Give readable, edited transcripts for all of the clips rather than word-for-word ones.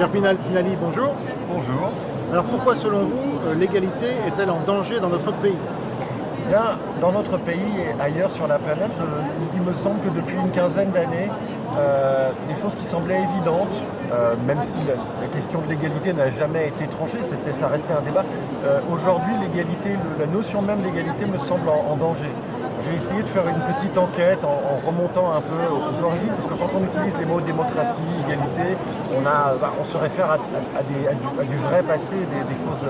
Cher Pinali, bonjour. Bonjour. Alors pourquoi selon vous l'égalité est-elle en danger dans notre pays? Bien, dans notre pays et ailleurs sur la planète, il me semble que depuis une quinzaine d'années, des choses qui semblaient évidentes, même si la question de l'égalité n'a jamais été tranchée, ça restait un débat, aujourd'hui l'égalité, la notion même d'égalité me semble en danger. J'ai essayé de faire une petite enquête en remontant un peu aux origines, parce que quand on utilise les mots démocratie, égalité, on se réfère à du vrai passé, des choses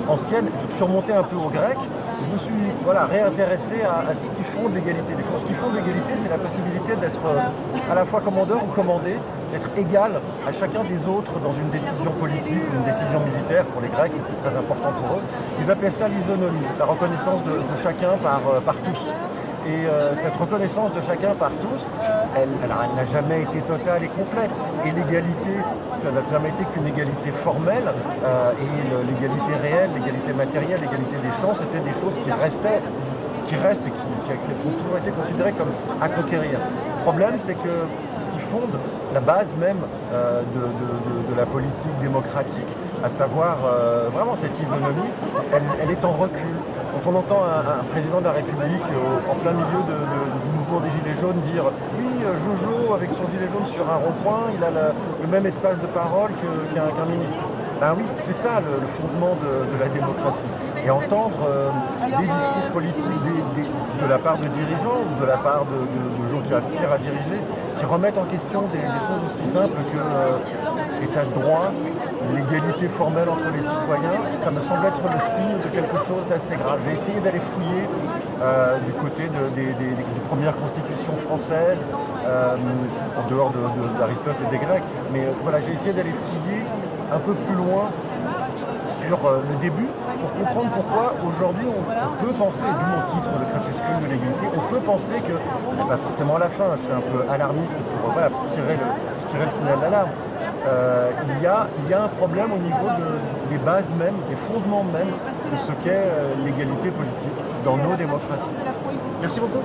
anciennes. Je suis remonté un peu au grec. Je me suis réintéressé à ce qui fonde l'égalité. Ce qui fonde l'égalité, c'est la possibilité d'être à la fois commandeur ou commandé, d'être égal à chacun des autres dans une décision politique ou une décision militaire. Pour les Grecs, c'était très important pour eux. Ils appelaient ça l'isonomie, la reconnaissance de chacun par tous. Et cette reconnaissance de chacun par tous, elle n'a jamais été totale et complète. Et l'égalité, ça n'a jamais été qu'une égalité formelle. Et l'égalité réelle, l'égalité matérielle, l'égalité des chances, c'était des choses qui restent et qui ont toujours été considérées comme à conquérir. Le problème, c'est que ce qui fonde la base même de la politique démocratique, à savoir vraiment cette isonomie, elle est en recul. Quand on entend un président de la République en plein milieu du mouvement des Gilets jaunes dire « Oui, Jojo, avec son gilet jaune sur un rond-point, il a le même espace de parole qu'un ministre ». Ben oui, c'est ça le fondement de la démocratie. Et entendre des discours politiques de la part de dirigeants ou de la part de gens qui aspirent à diriger, qui remettent en question des choses aussi simples que l'état de droit, l'égalité formelle entre les citoyens, ça me semble être le signe de quelque chose d'assez grave. J'ai essayé d'aller fouiller du côté des premières constitutions françaises, en dehors d'Aristote et des Grecs, mais voilà, j'ai essayé d'aller fouiller un peu plus loin sur le début pour comprendre pourquoi aujourd'hui on peut penser, d'où mon titre, le crépuscule de l'égalité, on peut penser que, ce n'est pas forcément la fin, je suis un peu alarmiste pour tirer le signal d'alarme. Il y a un problème au niveau des bases même, des fondements même de ce qu'est l'égalité politique dans nos démocraties. Merci beaucoup.